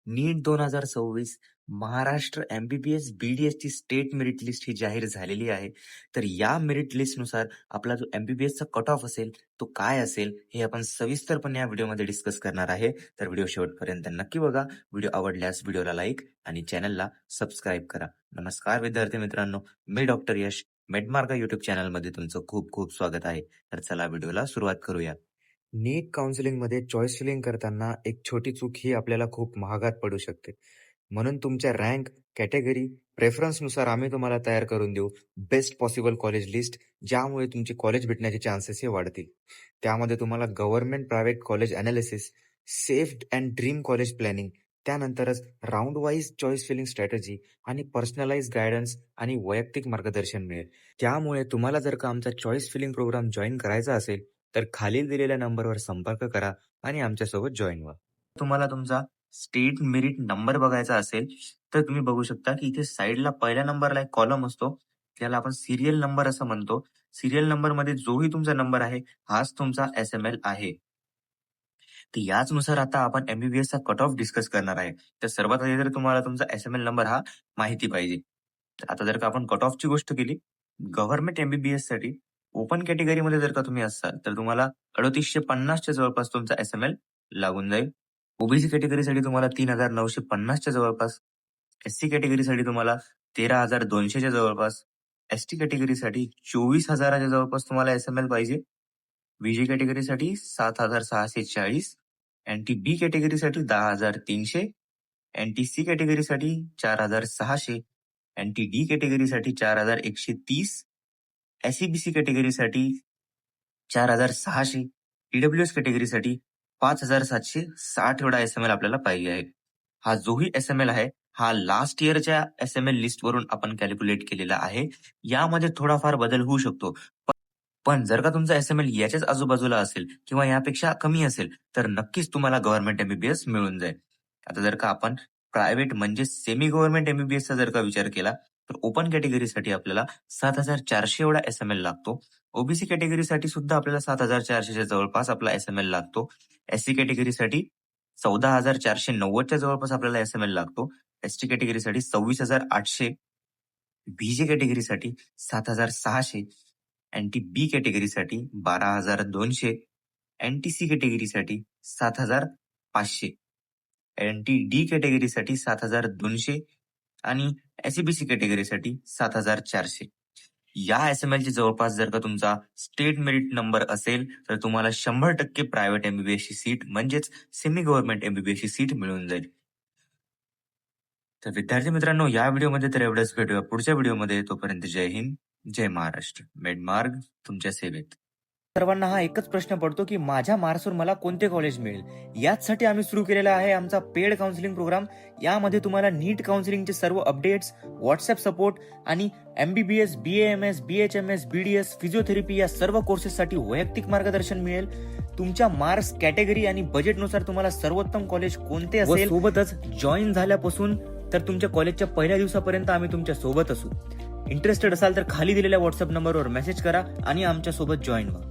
नीट 2026 Maharashtra MBBS बीडीएसची state merit list ही जाहीर झालेली आहे. तर या मेरिट लिस्टनुसार आपला जो एमबीबीएसचा कट ऑफ असेल तो काय असेल हे आपण सविस्तरपणे या व्हिडिओमध्ये डिस्कस करणार आहे. तर व्हिडिओ शेवटपर्यंत नक्की बघा. व्हिडिओ आवडल्यास व्हिडिओला लाईक आणि चॅनलला सबस्क्राईब करा. नमस्कार विद्यार्थी मित्रांनो, मी डॉक्टर यश मेडमार्ग युट्यूब चॅनलमध्ये तुमचं खूप खूप स्वागत आहे. तर चला व्हिडिओला सुरुवात करूया. नीट काउन्सिलिंगमध्ये चॉईस फिलिंग करताना एक छोटी चूक ही आपल्याला खूप महागात पडू शकते. म्हणून तुमच्या रँक, कॅटेगरी, प्रेफरन्सनुसार आम्ही तुम्हाला तयार करून देऊ बेस्ट पॉसिबल कॉलेज लिस्ट, ज्यामुळे तुमचे कॉलेज भेटण्याचे चान्सेस हे वाढतील. त्यामध्ये तुम्हाला government private college analysis, safe and dream college planning, त्यानंतरच round wise choice filling strategy आणि पर्सनलाइज गायडन्स आणि वैयक्तिक मार्गदर्शन मिळेल. त्यामुळे तुम्हाला जर का आमचा चॉईस फिलिंग प्रोग्राम जॉईन करायचा असेल तर खालील दिलेल्या नंबरवर संपर्क करा आणि आमच्यासोबत जॉईन व्हा. तुम्हाला तुमचा स्टेट मेरिट नंबर बघायचा असेल तर तुम्ही बघू शकता की इथे साईडला पहिल्या नंबरला एक कॉलम असतो, त्याला आपण सिरियल नंबर असं म्हणतो. सिरियल नंबर मध्ये जोही तुमचा नंबर आहे हाच तुमचा SML आहे. तर याचनुसार आता आपण एमबीबीएसचा कट ऑफ डिस्कस करणार आहे. तर सर्वात आधी तर तुम्हाला तुमचा SML नंबर हा माहिती पाहिजे. तर आता जर का आपण कट ऑफची गोष्ट केली, गव्हर्नमेंट एमबीबीएस साठी ओपन कॅटेगरीमध्ये जर का तुम्ही असाल तर तुम्हाला 3850च्या जवळपास तुमचा SML लागून जाईल. ओबीसी कॅटेगरीसाठी तुम्हाला 3950च्या जवळपास, SC कॅटेगरीसाठी तुम्हाला 13200च्या जवळपास, ST कॅटेगरीसाठी 24,000च्या जवळपास तुम्हाला SML पाहिजे. VG कॅटेगरीसाठी 7,640, NT-B कॅटेगरीसाठी 10,300, NT-C कॅटेगरीसाठी 4,600, NT-D कॅटेगरीसाठी 4,130, SEBC कॅटेगरीसाठी 4,600, EWS कॅटेगरीसाठी 5,760 एवढा SML आपल्याला पाहिजे आहे. हा जोही SML आहे हा लास्ट इयरच्या SML लिस्टवरून आपण कॅल्क्युलेट केलेला आहे. यामध्ये थोडाफार बदल होऊ शकतो. पण जर का तुमचा SML याच्याच आजूबाजूला असेल किंवा यापेक्षा कमी असेल तर नक्कीच तुम्हाला गव्हर्नमेंट एमबीबीएस मिळून जाईल. आता जर का आपण प्रायव्हेट म्हणजे सेमी गव्हर्नमेंट एमबीबीएसचा जर का विचार केला तर ओपन कॅटेगरीसाठी आपल्याला 7,400 एवढा SML लागतो. ओबीसी कॅटेगरीसाठी सुद्धा आपल्याला 7,400च्या जवळपास आपला SML लागतो. SC कॅटेगरीसाठी 14,490च्या जवळपास आपल्याला SML लागतो. ST कॅटेगरीसाठी 26,800, VJ कॅटेगरीसाठी 7,600, NT-B कॅटेगरीसाठी 12,200, NT-C कॅटेगरीसाठी 7,500, NT-D कॅटेगरीसाठी 7,200 आणि SEBC कॅटेगरीसाठी 7,400. या SML ची जवळपास जर का तुमचा स्टेट मेरिट नंबर असेल तर तुम्हाला 100% प्रायव्हेट एमबीबीएसची सीट म्हणजेच सेमी गव्हर्नमेंट एमबीबीएसची सीट मिळून जाईल. तर विद्यार्थी मित्रांनो, या व्हिडिओमध्ये तर एवढंच. भेटूया पुढच्या व्हिडिओमध्ये. तोपर्यंत जय हिंद, जय महाराष्ट्र. मेडमार्ग तुमच्या सेवेत. सर्वांना हा एकच प्रश्न पडतो की माझ्या मार्क्सवर मला कोणते कॉलेज मिळेल. याचसाठी आम्ही सुरू केलेला आहे आमचा पेड काउन्सिलिंग प्रोग्राम. यामध्ये तुम्हाला नीट काउन्सिलिंगचे सर्व अपडेट्स, व्हॉट्सअप सपोर्ट आणि MBBS, BAMS, BHMS, BDS, physiotherapy या सर्व कोर्सेससाठी वैयक्तिक मार्गदर्शन मिळेल. तुमच्या मार्क्स, कॅटेगरी आणि बजेटनुसार तुम्हाला सर्वोत्तम कॉलेज कोणते असेल, सोबतच जॉईन झाल्यापासून तर तुमच्या कॉलेजच्या पहिल्या दिवसापर्यंत आम्ही तुमच्या सोबत असू. इंटरेस्टेड असाल तर खाली दिलेल्या व्हॉट्सअप नंबरवर मेसेज करा आणि आमच्या सोबत जॉईन व्हा.